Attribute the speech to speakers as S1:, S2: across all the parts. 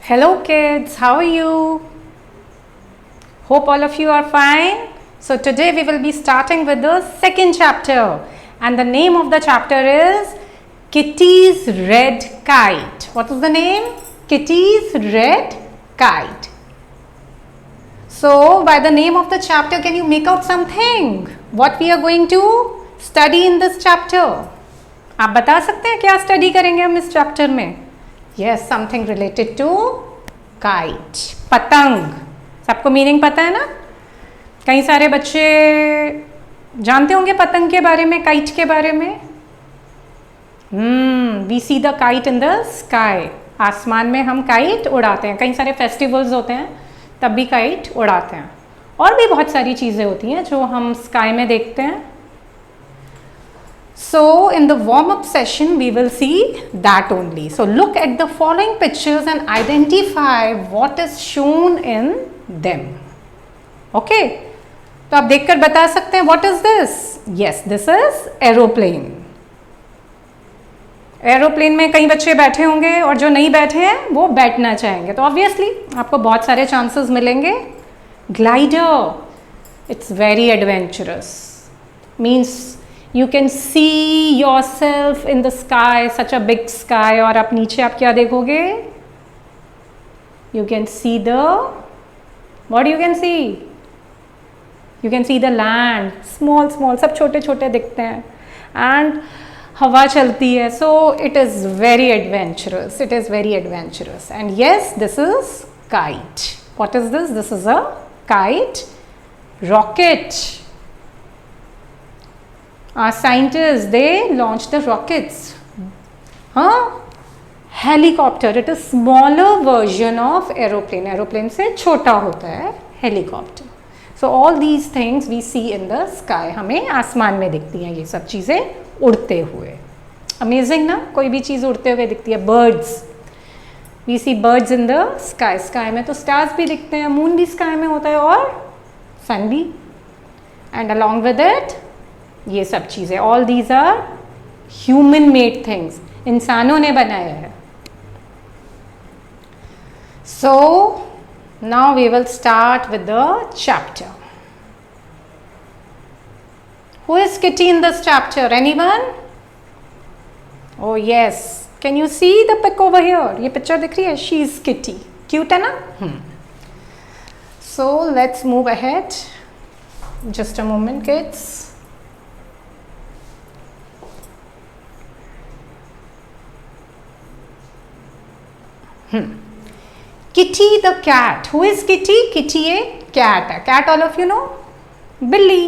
S1: Hello kids, how are you? Hope all of you are fine. So today we will be starting with the second chapter and the name of the chapter is Kitty's Red Kite. What is the name? Kitty's Red Kite. So by the name of the chapter, can you make out something? What we are going to study in this chapter? आप बता सकते हैं क्या study करेंगे हम इस chapter में? Yes, something related to kite. पतंग. सबको मीनिंग पता है ना? कई सारे बच्चे जानते होंगे पतंग के बारे में, काइट के बारे में. We see the kite in the sky. आसमान में हम काइट उड़ाते हैं. कई सारे फेस्टिवल्स होते हैं तब भी काइट उड़ाते हैं. और भी बहुत सारी चीज़ें होती हैं जो हम स्काई में देखते हैं. So in the warm-up session we will see that only. So look at the following pictures and identify what is shown in them. Okay? तो आप देखकर बता सकते हैं what is this? Yes, this is aeroplane. Aeroplane में कई बच्चे बैठे होंगे और जो नहीं बैठे हैं वो बैठना चाहेंगे तो ऑब्वियसली आपको बहुत सारे चांसेस मिलेंगे. Glider, it's very adventurous. Means you can see yourself in the sky, such a big sky. और आप नीचे आप क्या देखोगे? You can see the, what you can see? You can see the land, small small, सब छोटे छोटे दिखते हैं. And हवा चलती है. So it is very adventurous. It is very adventurous. And yes, this is kite. What is this? This is a kite. Rocket. Our scientists, they launched the rockets. Helicopter, it is smaller version of aeroplane. Aeroplane से छोटा होता है helicopter. So all these things we see in the sky. हमें आसमान में दिखती हैं ये सब चीज़ें उड़ते हुए. Amazing ना? कोई भी चीज़ उड़ते हुए दिखती है. Birds. We see birds in the sky. Sky में तो stars भी दिखते हैं. Moon भी sky में होता है और sun भी. And along with it ये सब चीज़ें, all these are human made things, इंसानों ने बनाया है. So now we will start with the chapter. Who is Kitty in this chapter? Anyone? Oh yes, can you see the pic over here? ये picture दिख रही है? She is Kitty. Cute है ना? So let's move ahead. Just a moment kids. Kitty the cat. Who is Kitty? Kitty a cat. Cat all of you know? बिल्ली.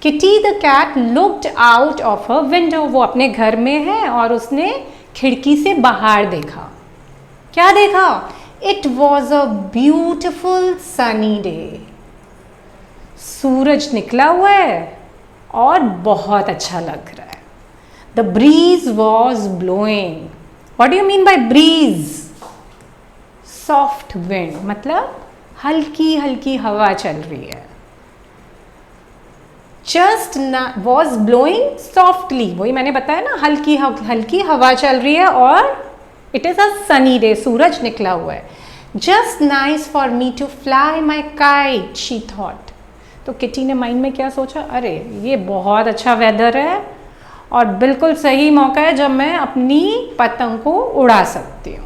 S1: Kitty the cat looked out of her window. वो अपने घर में है और उसने खिड़की से बाहर देखा. क्या देखा? It was a beautiful sunny day. सूरज निकला हुआ है और बहुत अच्छा लग रहा है. The breeze was blowing. What do you mean by breeze? Soft wind, मतलब हल्की हल्की हवा चल रही है. Just was blowing softly. वही मैंने बताया ना, हल्की हल्की हवा चल रही है और it is a sunny day. सूरज निकला हुआ है. Just nice for me to fly my kite, she thought. तो किटी ने माइंड में क्या सोचा? अरे ये बहुत अच्छा वेदर है और बिल्कुल सही मौका है जब मैं अपनी पतंग को उड़ा सकती हूँ.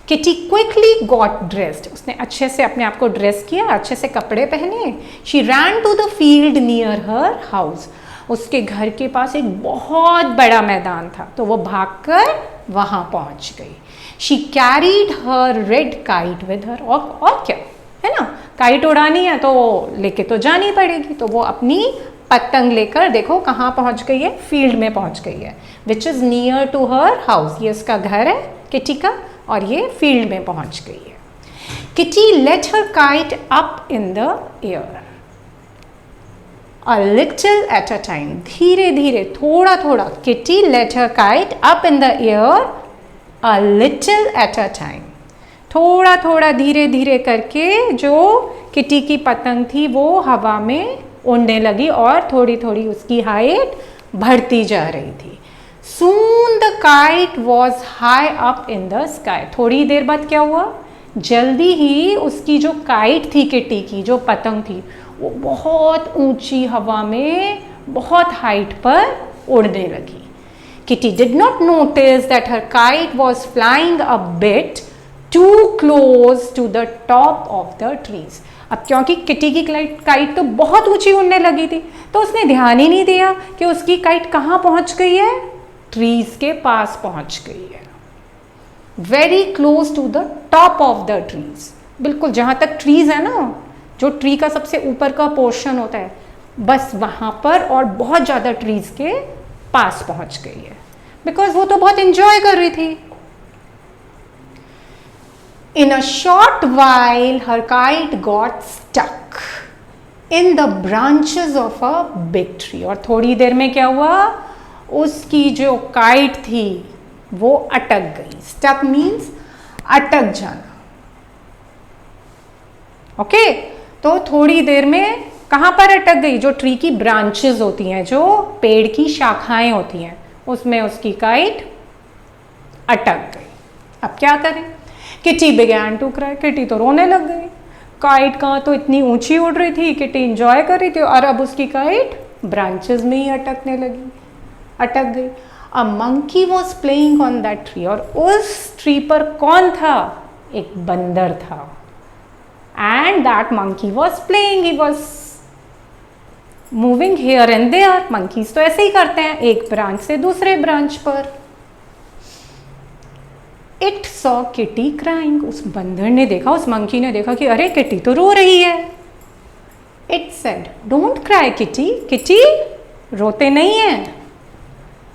S1: Kitty quickly got dressed. उसने अच्छे से अपने आप को ड्रेस किया, अच्छे से कपड़े पहने. She ran to the field near her house. उसके घर के पास एक बहुत बड़ा मैदान था तो वो भागकर वहाँ पहुँच गई. She carried her red kite with her. और क्या है ना, काइट उड़ानी है तो लेके तो जानी पड़ेगी. तो वो अपनी पतंग लेकर देखो कहाँ पहुँच गई है? फील्ड में पहुँच गई है. Which is near to her house. ये उसका घर है किटी का और ये फील्ड में पहुंच गई है. Kitty let her kite up in the air a little at a time. धीरे धीरे, थोड़ा थोड़ा. Kitty let her kite up in the air a little at a time. थोड़ा थोड़ा, धीरे धीरे करके जो किटी की पतंग थी वो हवा में उड़ने लगी और थोड़ी थोड़ी उसकी हाइट बढ़ती जा रही थी. Soon the kite was high up in the sky. थोड़ी देर बाद क्या हुआ? जल्दी ही उसकी जो काइट थी किटी की, जो पतंग थी, वो बहुत ऊंची हवा में बहुत हाइट पर उड़ने लगी। Kitty did not notice that her kite was flying a bit too close to the top of the trees. अब क्योंकि किटी की काइट तो बहुत ऊंची उड़ने लगी थी, तो उसने ध्यान ही नहीं दिया कि उसकी काइट कहाँ पहुंच गई है, ट्रीज के पास पहुंच गई है, very close to the top of the trees. बिल्कुल जहां तक ट्रीज है ना, जो ट्री का सबसे ऊपर का पोर्शन होता है, बस वहां पर और बहुत ज्यादा ट्रीज के पास पहुंच गई है, बिकॉज वो तो बहुत एंजॉय कर रही थी। In a short while, her kite got stuck in the branches of a big tree. और थोड़ी देर में क्या हुआ, उसकी जो काइट थी वो अटक गई। Stuck means अटक जाना। ओके, तो थोड़ी देर में कहाँ पर अटक गई, जो ट्री की ब्रांचेस होती हैं, जो पेड़ की शाखाएं होती हैं, उसमें उसकी काइट अटक गई। अब क्या करें, Kitty began to cry, Kitty तो रोने लग गई। काइट कहाँ तो इतनी ऊंची उड़ रही थी, किटी एंजॉय कर रही थी, और अब उसकी काइट ब्रांचेस में ही अटकने लगी, अटक गई। A monkey was playing on that tree, और उस ट्री पर कौन था, एक बंदर था। And that monkey was playing, he was moving here and there. Monkeys तो ऐसे ही करते हैं, एक ब्रांच से दूसरे ब्रांच पर। इट सॉ किटी क्राइंग, उस बंदर ने देखा, उस मंकी ने देखा कि अरे किटी तो रो रही है। It said don't cry Kitty, Kitty रोते नहीं है।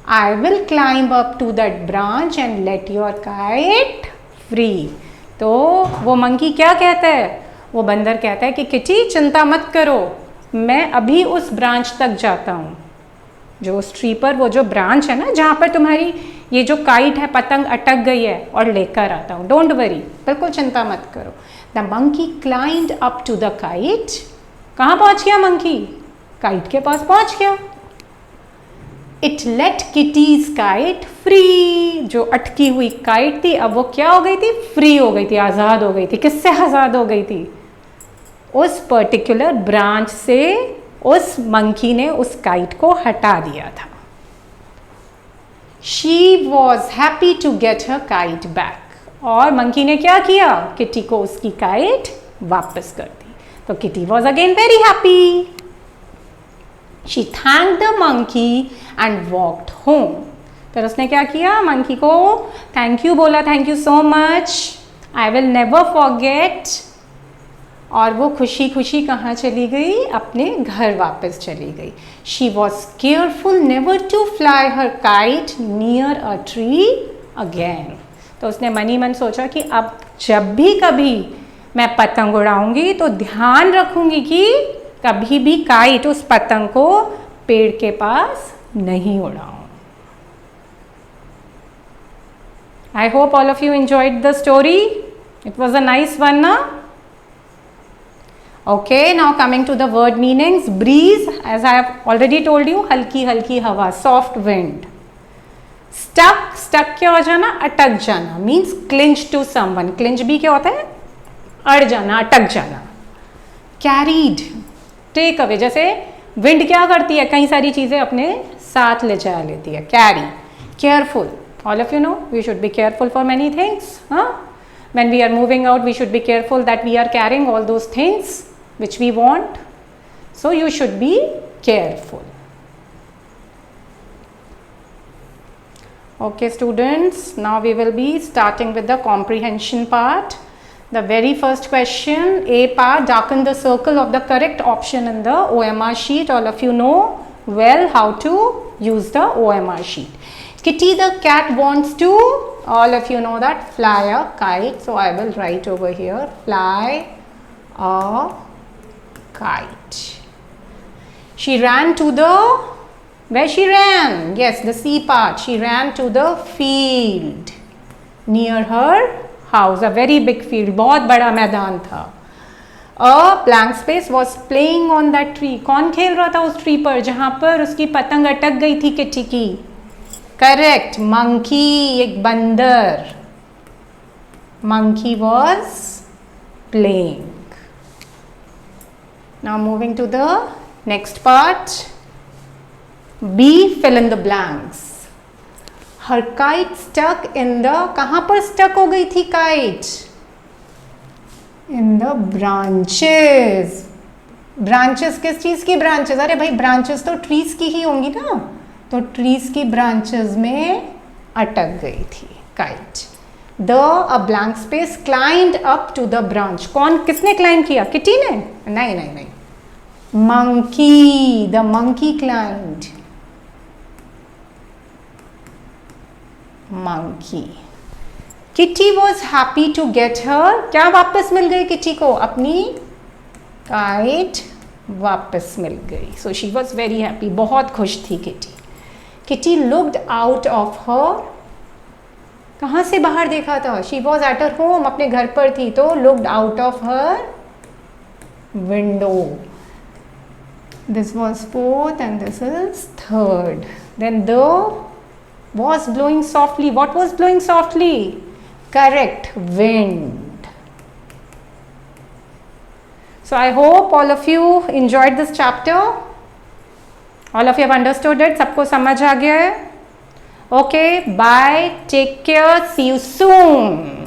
S1: I will climb up to that branch and let your kite free. तो वो मंकी क्या कहता है, वो बंदर कहता है कि किटी चिंता मत करो, मैं अभी उस ब्रांच तक जाता हूँ, जो उस ट्री पर वो जो ब्रांच है ना, जहाँ पर तुम्हारी ये जो काइट है, पतंग अटक गई है, और लेकर आता हूँ, डोंट वरी, बिल्कुल चिंता मत करो। The monkey climbed up to the kite. कहाँ पहुँच गया मंकी, काइट के पास पहुँच गया। It let Kitty's kite free, जो अटकी हुई काइट थी अब वो क्या हो गई थी, फ्री हो गई थी, आज़ाद हो गई थी। किससे आज़ाद हो गई थी, उस पर्टिकुलर ब्रांच से उस मंकी ने उस काइट को हटा दिया था। She was happy to get her kite back. और मंकी ने क्या किया, किटी को उसकी काइट वापस कर दी। तो kitty was again very happy. She thanked the monkey and walked home. फिर उसने क्या किया, मंकी को थैंक यू बोला, thank you so much, I will never forget. और वो खुशी खुशी कहाँ चली गई, अपने घर वापस चली गई। She was careful never to fly her kite near a tree again. तो उसने मनी मन सोचा कि अब जब भी कभी मैं पतंग उड़ाऊंगी तो ध्यान रखूंगी कि कभी भी काइट, उस पतंग को पेड़ के पास नहीं उड़ाऊं। I hope all of you enjoyed the story, it was a nice one ना। Okay, now coming to the word meanings. Breeze, as I have already told you, हल्की हल्की हवा, soft wind. Stuck, stuck क्या हो जाना, अटक जाना, means clinch to someone. Clinch भी क्या होता है, अड़ जाना, अटक जाना। Carried, take away, जैसे wind क्या करती है, कई सारी चीज़ें अपने साथ ले जा लेती है। Carry, careful. All of you know, we should be careful for many things. When we are moving out, we should be careful that we are carrying all those things which we want. So you should be careful. Okay students, now we will be starting with the comprehension part. The very first question, A part, darken the circle of the correct option in the OMR sheet. All of you know well how to use the OMR sheet. Kitty the cat wants to, all of you know that, fly a kite. So I will write over here, fly a kite. She ran to the, where she ran? Yes, the C part. She ran to the field near her house. A very big field, बहुत बड़ा मैदान था। A blank space was playing on that tree. कौन खेल रहा था उस tree पर जहाँ पर उसकी पतंग अटक गई थी किटी की? Correct, monkey, एक बंदर। Monkey was playing. Now moving to the next part. B, fill in the blanks. Her kite stuck in the, कहाँ पर stuck हो गई थी kite? In the branches. Branches किस चीज़ की branches? अरे भाई branches तो trees की ही होंगी ना, तो trees की branches में अटक गई थी kite. The a blank space climbed up to the branch. कौन, किसने climb किया? किटी ने? नहीं नहीं नहीं. Monkey. The monkey climbed. Monkey. Kitty was happy to get her. क्या वापस मिल गई किटी को? अपनी kite वापस मिल गई. So she was very happy. बहुत खुश थी kitty. Kitty looked out of her. कहाँ से बाहर देखा था? She was at her home. अपने घर पर थी, तो looked out of her window. This was fourth and this is third. Then the was blowing softly. What was blowing softly? Correct, wind. So I hope all of you enjoyed this chapter. All of you have understood it. सबको समझ आ गया है? Okay, bye. Take care. See you soon.